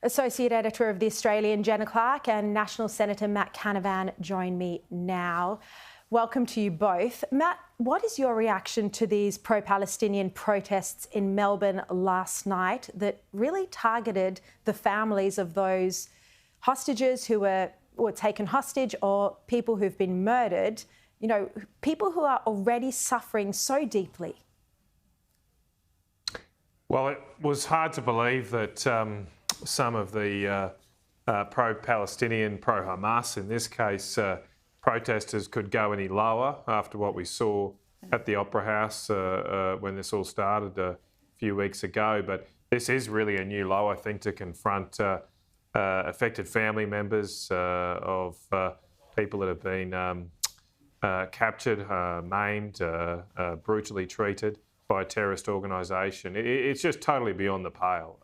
Associate Editor of The Australian, Jenna Clarke, and National Senator Matt Canavan join me now. Welcome to you both. Matt, what is your reaction to these pro-Palestinian protests in Melbourne last night that really targeted the families of those hostages who were taken hostage or people who've been murdered, you know, people who are already suffering so deeply? Well, it was hard to believe that some of the pro-Palestinian, pro-Hamas, in this case, protesters could go any lower after what we saw at the Opera House when this all started a few weeks ago. But this is really a new low, I think, to confront affected family members of people that have been captured, maimed, brutally treated by a terrorist organisation. It's just totally beyond the pale.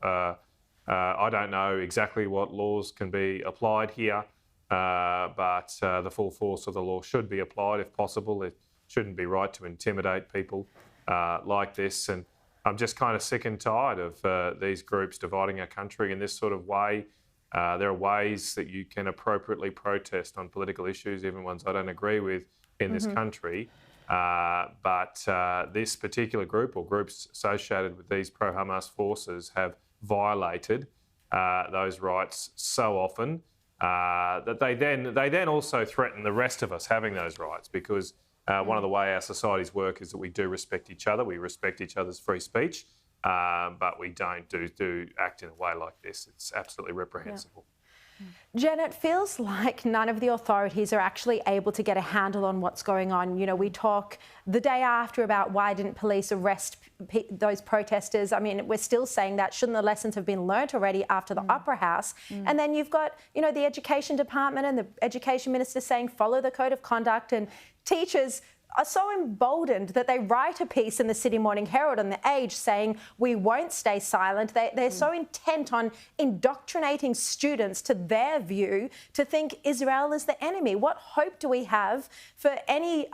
I don't know exactly what laws can be applied here, but the full force of the law should be applied if possible. It shouldn't be right to intimidate people like this. And I'm just kind of sick and tired of these groups dividing our country in this sort of way. There are ways that you can appropriately protest on political issues, even ones I don't agree with, in this country. But this particular group or groups associated with these pro-Hamas forces have violated those rights so often that they then also threaten the rest of us having those rights, because one of the way our societies work is that we do respect each other, we respect each other's free speech, but we don't act in a way like this. It's absolutely reprehensible. Yeah. Jenna, it feels like none of the authorities are actually able to get a handle on what's going on. You know, we talk the day after about why didn't police arrest those protesters. I mean, we're still saying that. Shouldn't the lessons have been learnt already after the Opera House? And then you've got, you know, the Education Department and the Education Minister saying follow the Code of Conduct, and teachers are so emboldened that they write a piece in the Sydney Morning Herald and the Age saying we won't stay silent. They're so intent on indoctrinating students to their view to think Israel is the enemy. What hope do we have for any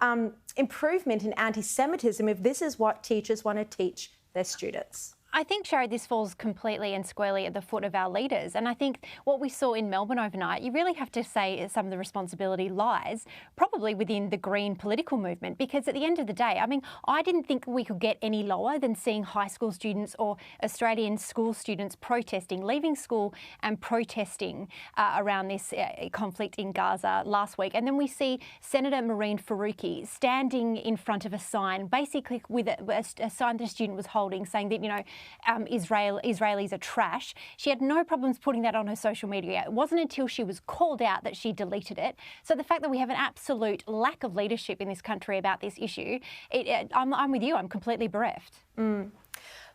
improvement in anti-Semitism if this is what teachers want to teach their students? I think, Sharri, this falls completely and squarely at the foot of our leaders. And I think what we saw in Melbourne overnight, you really have to say some of the responsibility lies probably within the Green political movement, because at the end of the day, I mean, I didn't think we could get any lower than seeing high school students or Australian school students protesting, leaving school and protesting around this conflict in Gaza last week. And then we see Senator Mehreen Faruqi standing in front of a sign, basically with a sign that a student was holding, saying that, you know, Israelis are trash. She had no problems putting that on her social media. It wasn't until she was called out that she deleted it. So the fact that we have an absolute lack of leadership in this country about this issue, I'm with you. I'm completely bereft.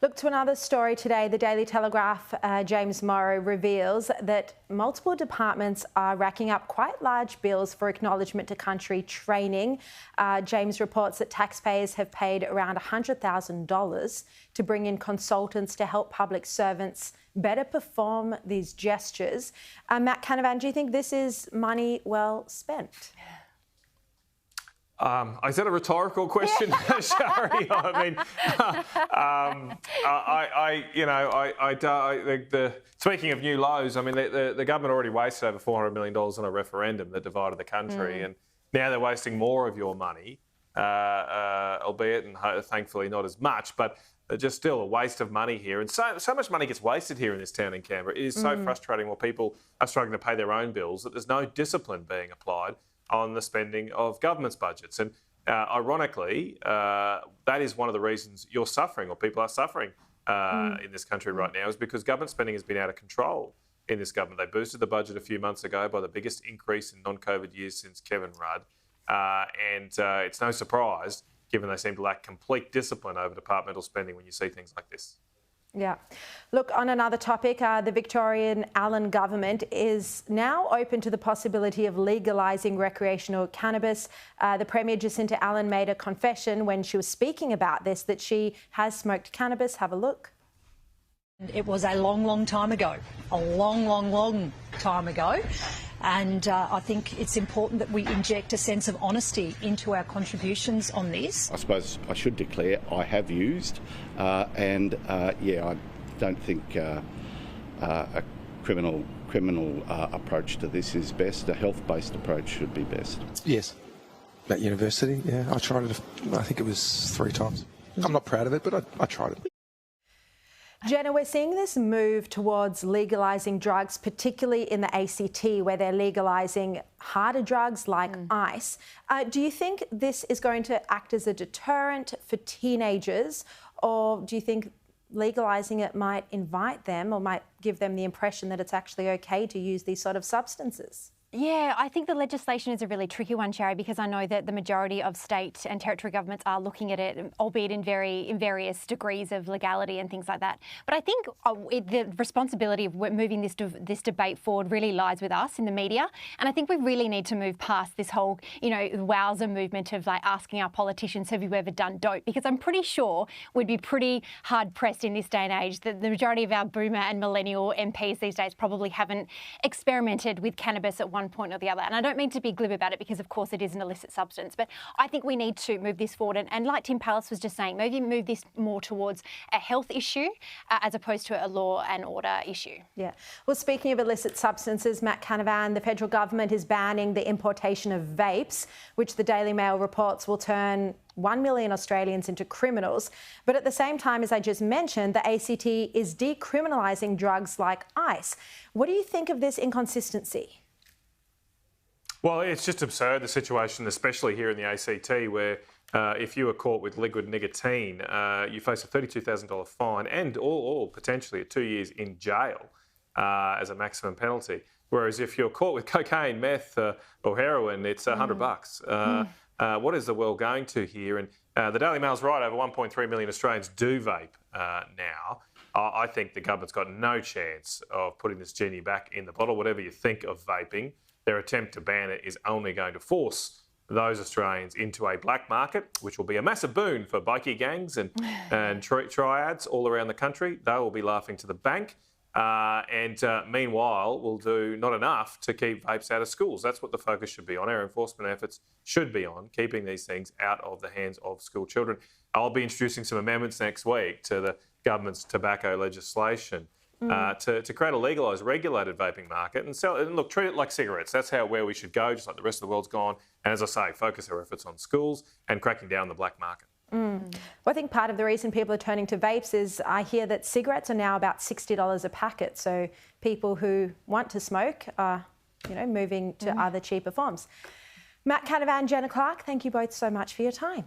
Look to another story today. The Daily Telegraph, James Morrow reveals that multiple departments are racking up quite large bills for acknowledgement to country training. James reports that taxpayers have paid around $100,000 to bring in consultants to help public servants better perform these gestures. Matt Canavan, do you think this is money well spent? Is that a rhetorical question, Sharri? Speaking of new lows, I mean, the government already wasted over $400 million on a referendum that divided the country, and now they're wasting more of your money, albeit, and thankfully not as much, but just still a waste of money here. And so much money gets wasted here in this town in Canberra. It is so frustrating while people are struggling to pay their own bills that there's no discipline being applied on the spending of government's budgets. And ironically, that is one of the reasons you're suffering, or people are suffering in this country right now, is because government spending has been out of control in this government. They boosted the budget a few months ago by the biggest increase in non-COVID years since Kevin Rudd. And it's no surprise, given they seem to lack complete discipline over departmental spending, when you see things like this. Yeah. Look, on another topic, the Victorian Allen government is now open to the possibility of legalising recreational cannabis. The Premier Jacinta Allen made a confession when she was speaking about this, that she has smoked cannabis. Have a look. It was a long, long time ago, a long, long, long time ago. And I think it's important that we inject a sense of honesty into our contributions on this. I suppose I should declare I have used, I don't think a criminal approach to this is best. A health-based approach should be best. Yes. At university, yeah. I tried it, I think it was 3 times. I'm not proud of it, but I tried it. Jenna, we're seeing this move towards legalising drugs, particularly in the ACT, where they're legalising harder drugs like ice. Do you think this is going to act as a deterrent for teenagers, or do you think legalising it might invite them or might give them the impression that it's actually okay to use these sort of substances? Yeah, I think the legislation is a really tricky one, Sharri, because I know that the majority of state and territory governments are looking at it, albeit in various degrees of legality and things like that. But I think the responsibility of moving this debate forward really lies with us in the media, and I think we really need to move past this whole, wowzer movement of like asking our politicians, have you ever done dope? Because I'm pretty sure we'd be pretty hard pressed in this day and age that the majority of our boomer and millennial MPs these days probably haven't experimented with cannabis at one point or the other. And I don't mean to be glib about it because, of course, it is an illicit substance, but I think we need to move this forward. And like Tim Pallas was just saying, maybe move this more towards a health issue as opposed to a law and order issue. Yeah. Well, speaking of illicit substances, Matt Canavan, the federal government is banning the importation of vapes, which the Daily Mail reports will turn 1 million Australians into criminals. But at the same time, as I just mentioned, the ACT is decriminalising drugs like ice. What do you think of this inconsistency? Well, it's just absurd, the situation, especially here in the ACT, where if you are caught with liquid nicotine, you face a $32,000 fine and or potentially 2 years in jail as a maximum penalty. Whereas if you're caught with cocaine, meth or heroin, it's $100. What is the world going to here? And the Daily Mail's right, over 1.3 million Australians do vape now. I think the government's got no chance of putting this genie back in the bottle, whatever you think of vaping. Their attempt to ban it is only going to force those Australians into a black market, which will be a massive boon for bikie gangs and triads all around the country. They will be laughing to the bank. Meanwhile, we'll do not enough to keep vapes out of schools. That's what the focus should be on. Our enforcement efforts should be on keeping these things out of the hands of school children. I'll be introducing some amendments next week to the government's tobacco legislation to create a legalised, regulated vaping market and sell it. And look, treat it like cigarettes. That's where we should go, just like the rest of the world's gone. And as I say, focus our efforts on schools and cracking down the black market. Well, I think part of the reason people are turning to vapes is I hear that cigarettes are now about $60 a packet. So people who want to smoke are, moving to other cheaper forms. Matt Canavan, Jenna Clarke, thank you both so much for your time.